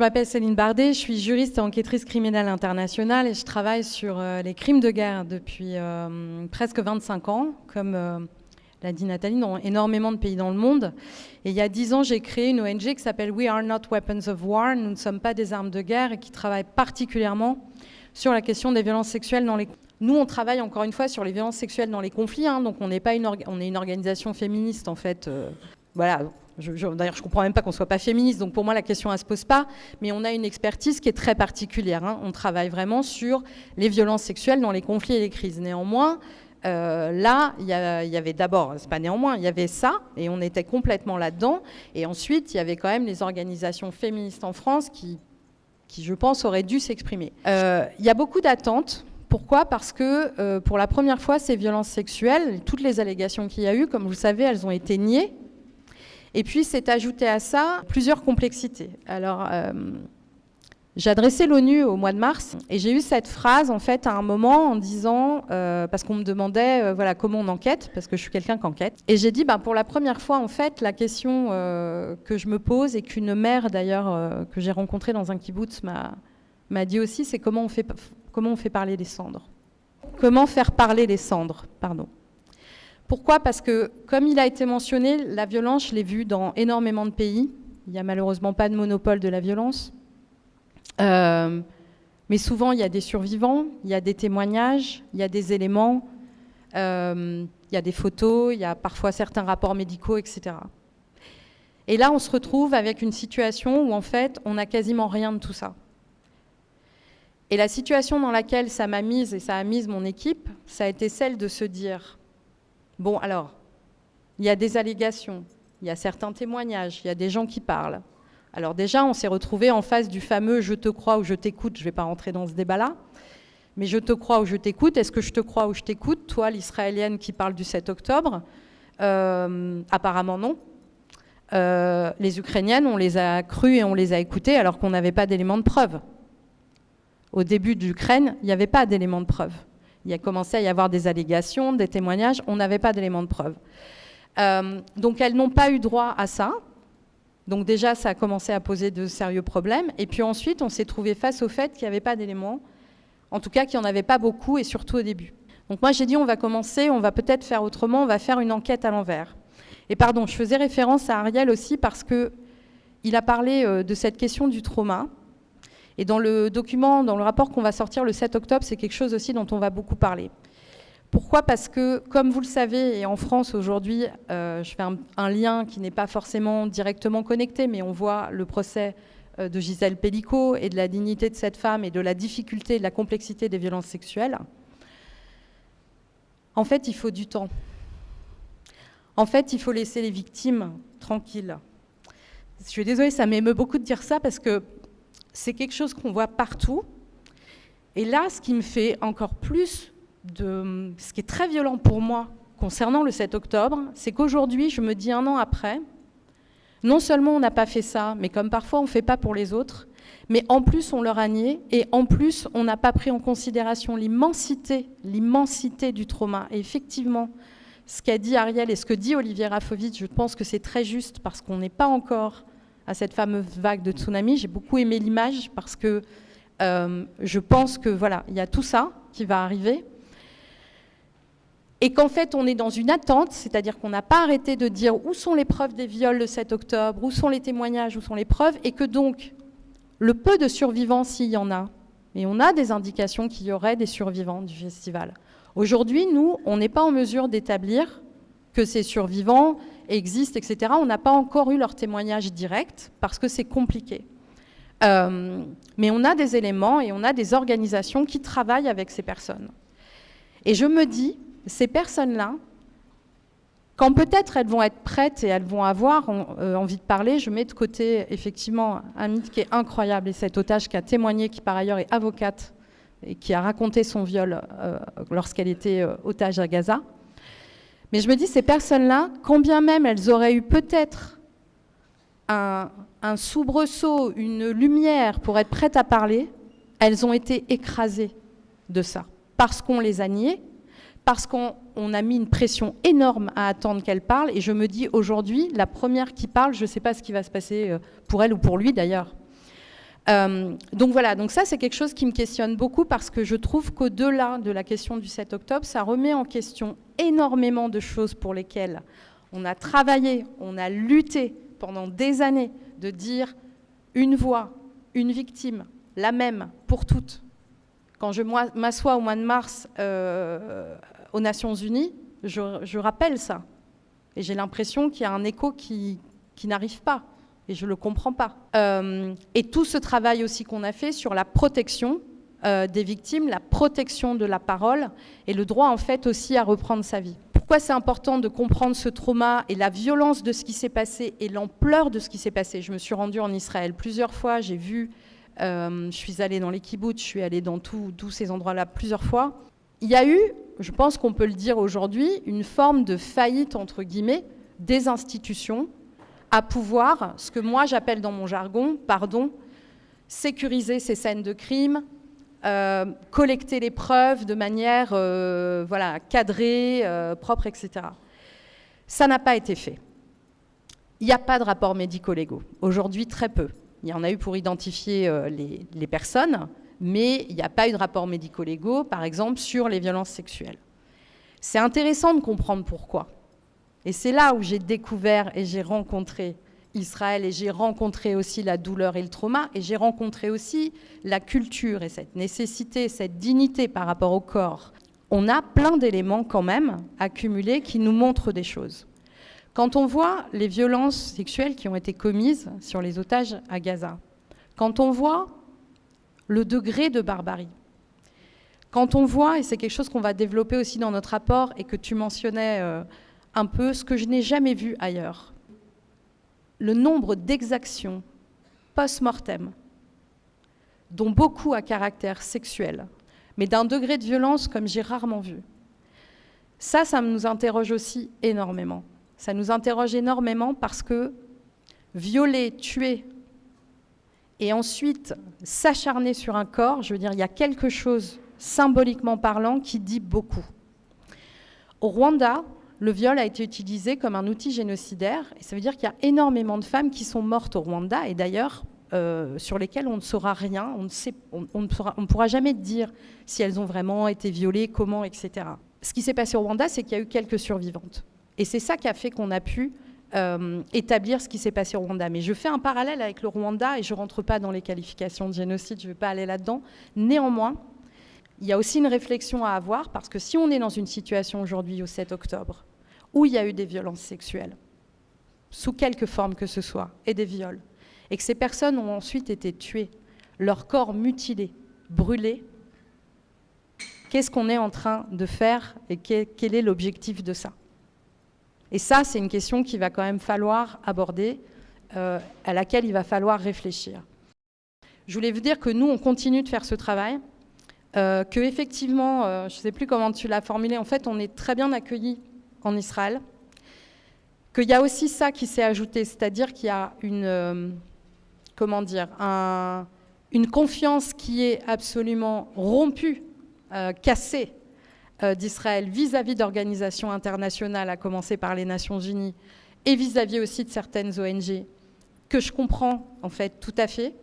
Je m'appelle Céline Bardet, je suis juriste et enquêtrice criminelle internationale et je travaille sur les crimes de guerre depuis presque 25 ans, comme l'a dit Nathalie, dans énormément de pays dans le monde. Et il y a 10 ans, j'ai créé une ONG qui s'appelle We Are Not Weapons of War, nous ne sommes pas des armes de guerre, et qui travaille particulièrement sur la question des violences sexuelles dans les... Nous, on travaille encore une fois sur les violences sexuelles dans les conflits, donc on n'est pas on est une organisation féministe en fait. Voilà. D'ailleurs, je ne comprends même pas qu'on ne soit pas féministe, donc pour moi, la question, elle ne se pose pas. Mais on a une expertise qui est très particulière. On travaille vraiment sur les violences sexuelles dans les conflits et les crises. Néanmoins, là, il y avait d'abord, c'est pas néanmoins, il y avait ça, et on était complètement là-dedans. Et ensuite, il y avait quand même les organisations féministes en France qui je pense, auraient dû s'exprimer. Il y a beaucoup d'attentes. Pourquoi ? Parce que pour la première fois, ces violences sexuelles, toutes les allégations qu'il y a eu, comme vous le savez, elles ont été niées. Et puis, s'est ajouté à ça plusieurs complexités. Alors, j'ai adressé l'ONU au mois de mars et j'ai eu cette phrase, en fait, à un moment en disant, parce qu'on me demandait voilà, comment on enquête, parce que je suis quelqu'un qui enquête. Et j'ai dit, pour la première fois, en fait, la question que je me pose et qu'une mère, d'ailleurs, que j'ai rencontrée dans un kibbutz m'a dit aussi, c'est comment on fait parler les cendres. Comment faire parler les cendres, pardon. Pourquoi ? Parce que, comme il a été mentionné, la violence, je l'ai vue dans énormément de pays. Il n'y a malheureusement pas de monopole de la violence. Mais souvent, il y a des survivants, il y a des témoignages, il y a des éléments, il y a des photos, il y a parfois certains rapports médicaux, etc. Et là, on se retrouve avec une situation où, en fait, on n'a quasiment rien de tout ça. Et la situation dans laquelle ça m'a mise, et ça a mis mon équipe, ça a été celle de se dire... Bon, alors, il y a des allégations, il y a certains témoignages, il y a des gens qui parlent. Alors déjà, on s'est retrouvés en face du fameux « je te crois » ou « je t'écoute », je ne vais pas rentrer dans ce débat-là, mais « je te crois » ou « je t'écoute », est-ce que je te crois ou je t'écoute ? Toi, l'Israélienne qui parle du 7 octobre, apparemment non. Les Ukrainiennes, on les a crues et on les a écoutées alors qu'on n'avait pas d'éléments de preuve. Au début de l'Ukraine, il n'y avait pas d'éléments de preuve. Il a commencé à y avoir des allégations, des témoignages, on n'avait pas d'éléments de preuve. Donc elles n'ont pas eu droit à ça. Donc déjà, ça a commencé à poser de sérieux problèmes. Et puis ensuite, on s'est trouvé face au fait qu'il n'y avait pas d'éléments, en tout cas qu'il n'y en avait pas beaucoup, et surtout au début. Donc moi, j'ai dit, on va commencer, on va peut-être faire autrement, on va faire une enquête à l'envers. Et pardon, je faisais référence à Ariel aussi parce qu'il a parlé de cette question du trauma. Et dans le document, dans le rapport qu'on va sortir le 7 octobre, c'est quelque chose aussi dont on va beaucoup parler. Pourquoi ? Parce que, comme vous le savez, et en France aujourd'hui, je fais un lien qui n'est pas forcément directement connecté, mais on voit le procès de Gisèle Pelicot et de la dignité de cette femme et de la difficulté, de la complexité des violences sexuelles. En fait, il faut du temps. En fait, il faut laisser les victimes tranquilles. Je suis désolée, ça m'émeut beaucoup de dire ça parce que c'est quelque chose qu'on voit partout. Et là, ce qui me fait encore plus ce qui est très violent pour moi concernant le 7 octobre, c'est qu'aujourd'hui, je me dis 1 an après, non seulement on n'a pas fait ça, mais comme parfois on ne fait pas pour les autres, mais en plus on leur a nié, et en plus on n'a pas pris en considération l'immensité du trauma. Et effectivement, ce qu'a dit Ariel et ce que dit Olivier Rafovitch, je pense que c'est très juste parce qu'on n'est pas encore à cette fameuse vague de tsunami. J'ai beaucoup aimé l'image parce que je pense que voilà, il y a tout ça qui va arriver. Et qu'en fait, on est dans une attente, c'est-à-dire qu'on n'a pas arrêté de dire où sont les preuves des viols le 7 octobre, où sont les témoignages, où sont les preuves, et que donc, le peu de survivants, s'il y en a, et on a des indications qu'il y aurait des survivants du festival. Aujourd'hui, nous, on n'est pas en mesure d'établir que ces survivants existent, etc. On n'a pas encore eu leur témoignage direct, parce que c'est compliqué. Mais on a des éléments et on a des organisations qui travaillent avec ces personnes. Et je me dis, ces personnes-là, quand peut-être elles vont être prêtes et elles vont avoir envie de parler, je mets de côté effectivement un mythe qui est incroyable, et cet otage qui a témoigné, qui par ailleurs est avocate, et qui a raconté son viol lorsqu'elle était otage à Gaza. Mais je me dis, ces personnes-là, quand bien même elles auraient eu peut-être un soubresaut, une lumière pour être prêtes à parler, elles ont été écrasées de ça, parce qu'on les a niées, parce qu'on a mis une pression énorme à attendre qu'elle parle. Et je me dis, aujourd'hui, la première qui parle, je ne sais pas ce qui va se passer pour elle ou pour lui d'ailleurs. Donc voilà, donc ça c'est quelque chose qui me questionne beaucoup parce que je trouve qu'au-delà de la question du 7 octobre, ça remet en question énormément de choses pour lesquelles on a travaillé, on a lutté pendant des années de dire une voix, une victime, la même pour toutes. Quand je m'assois au mois de mars aux Nations Unies, je rappelle ça. Et j'ai l'impression qu'il y a un écho qui n'arrive pas. Et je ne le comprends pas. Et tout ce travail aussi qu'on a fait sur la protection des victimes, la protection de la parole et le droit en fait aussi à reprendre sa vie. Pourquoi c'est important de comprendre ce trauma et la violence de ce qui s'est passé et l'ampleur de ce qui s'est passé. Je me suis rendue en Israël plusieurs fois, j'ai vu, je suis allée dans les kibboutz, je suis allée dans tous ces endroits-là plusieurs fois. Il y a eu, je pense qu'on peut le dire aujourd'hui, une forme de faillite, entre guillemets, des institutions à pouvoir, ce que moi j'appelle dans mon jargon, sécuriser ces scènes de crime, collecter les preuves de manière cadrée, propre, etc. Ça n'a pas été fait. Il n'y a pas de rapports médico-légaux. Aujourd'hui, très peu. Il y en a eu pour identifier les personnes, mais il n'y a pas eu de rapports médico-légaux, par exemple, sur les violences sexuelles. C'est intéressant de comprendre pourquoi. Et c'est là où j'ai découvert et j'ai rencontré Israël et j'ai rencontré aussi la douleur et le trauma et j'ai rencontré aussi la culture et cette nécessité, cette dignité par rapport au corps. On a plein d'éléments quand même accumulés qui nous montrent des choses. Quand on voit les violences sexuelles qui ont été commises sur les otages à Gaza, quand on voit le degré de barbarie, quand on voit, et c'est quelque chose qu'on va développer aussi dans notre rapport et que tu mentionnais un peu, ce que je n'ai jamais vu ailleurs, le nombre d'exactions post-mortem, dont beaucoup à caractère sexuel, mais d'un degré de violence comme j'ai rarement vu. Ça nous interroge aussi énormément. Ça nous interroge énormément parce que violer, tuer, et ensuite s'acharner sur un corps, je veux dire, il y a quelque chose, symboliquement parlant, qui dit beaucoup. Au Rwanda, le viol a été utilisé comme un outil génocidaire, et ça veut dire qu'il y a énormément de femmes qui sont mortes au Rwanda, et d'ailleurs, sur lesquelles on ne saura rien, on ne pourra jamais dire si elles ont vraiment été violées, comment, etc. Ce qui s'est passé au Rwanda, c'est qu'il y a eu quelques survivantes. Et c'est ça qui a fait qu'on a pu établir ce qui s'est passé au Rwanda. Mais je fais un parallèle avec le Rwanda, et je ne rentre pas dans les qualifications de génocide, je ne vais pas aller là-dedans. Néanmoins, il y a aussi une réflexion à avoir, parce que si on est dans une situation aujourd'hui, au 7 octobre, où il y a eu des violences sexuelles, sous quelque forme que ce soit, et des viols, et que ces personnes ont ensuite été tuées, leur corps mutilé, brûlé, qu'est-ce qu'on est en train de faire et quel est l'objectif de ça? Et ça, c'est une question qu'il va quand même falloir aborder, à laquelle il va falloir réfléchir. Je voulais vous dire que nous, on continue de faire ce travail, que effectivement, je ne sais plus comment tu l'as formulé, en fait, on est très bien accueillis en Israël, qu'il y a aussi ça qui s'est ajouté, c'est-à-dire qu'il y a une confiance qui est absolument rompue, cassée d'Israël vis-à-vis d'organisations internationales, à commencer par les Nations Unies, et vis-à-vis aussi de certaines ONG, que je comprends en fait tout à fait,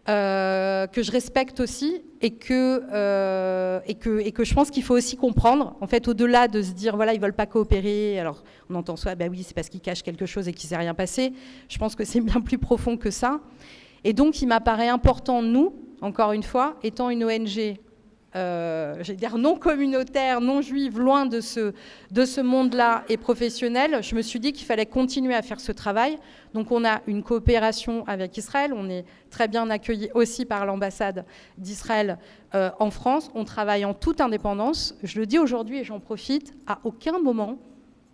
que je respecte aussi, et que je pense qu'il faut aussi comprendre, en fait, au-delà de se dire, voilà, ils ne veulent pas coopérer, alors on entend soit, bah oui, c'est parce qu'ils cachent quelque chose et qu'il ne s'est rien passé. Je pense que c'est bien plus profond que ça. Et donc, il m'apparaît important, nous, encore une fois, étant une ONG, j'allais dire non communautaire, non juive, loin de ce monde-là et professionnel, je me suis dit qu'il fallait continuer à faire ce travail. Donc on a une coopération avec Israël, on est très bien accueillis aussi par l'ambassade d'Israël en France, on travaille en toute indépendance. Je le dis aujourd'hui et j'en profite, à aucun moment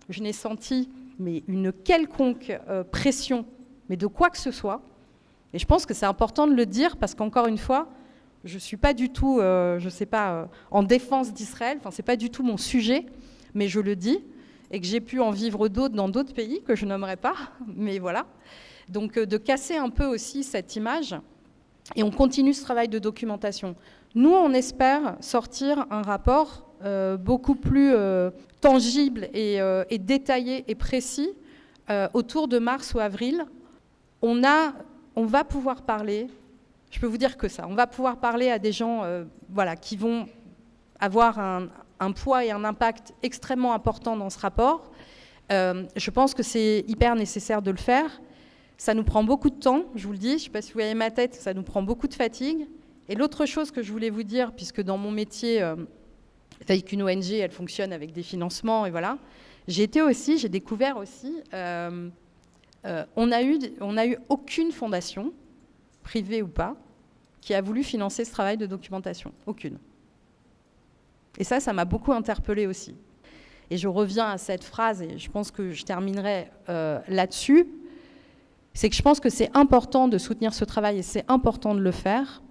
je n'ai senti une quelconque pression, mais de quoi que ce soit. Et je pense que c'est important de le dire parce qu'encore une fois, je ne suis pas du tout, en défense d'Israël, enfin, ce n'est pas du tout mon sujet, mais je le dis, et que j'ai pu en vivre d'autres dans d'autres pays que je nommerai pas, mais voilà. Donc de casser un peu aussi cette image, et on continue ce travail de documentation. Nous, on espère sortir un rapport beaucoup plus tangible et détaillé et précis autour de mars ou avril. On va pouvoir parler Je peux vous dire que ça. On va pouvoir parler à des gens voilà, qui vont avoir un poids et un impact extrêmement important dans ce rapport. Je pense que c'est hyper nécessaire de le faire. Ça nous prend beaucoup de temps, je vous le dis. Je ne sais pas si vous voyez ma tête, ça nous prend beaucoup de fatigue. Et l'autre chose que je voulais vous dire, puisque dans mon métier, avec une ONG, elle fonctionne avec des financements, et voilà. J'ai découvert aussi, on a eu aucune fondation, privée ou pas, qui a voulu financer ce travail de documentation. Aucune. Et ça m'a beaucoup interpellée aussi. Et je reviens à cette phrase, et je pense que je terminerai là-dessus, c'est que je pense que c'est important de soutenir ce travail, et c'est important de le faire,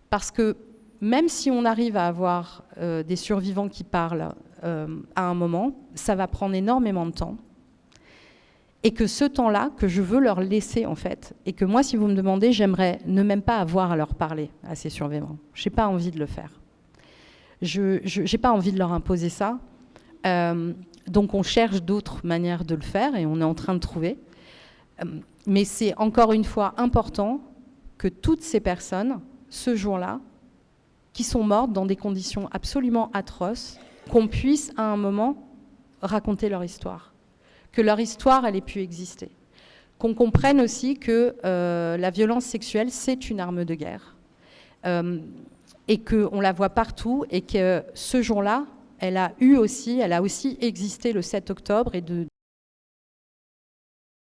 parce que même si on arrive à avoir des survivants qui parlent à un moment, ça va prendre énormément de temps. Et que ce temps-là, que je veux leur laisser en fait, et que moi, si vous me demandez, j'aimerais ne même pas avoir à leur parler à ces survivants. Je n'ai pas envie de le faire. Je n'ai pas envie de leur imposer ça. Donc on cherche d'autres manières de le faire, et on est en train de trouver. Mais c'est encore une fois important que toutes ces personnes, ce jour-là, qui sont mortes dans des conditions absolument atroces, qu'on puisse à un moment raconter leur histoire. Que leur histoire, elle ait pu exister. Qu'on comprenne aussi que la violence sexuelle, c'est une arme de guerre. Et qu'on la voit partout, et que ce jour-là, elle a aussi existé le 7 octobre, et de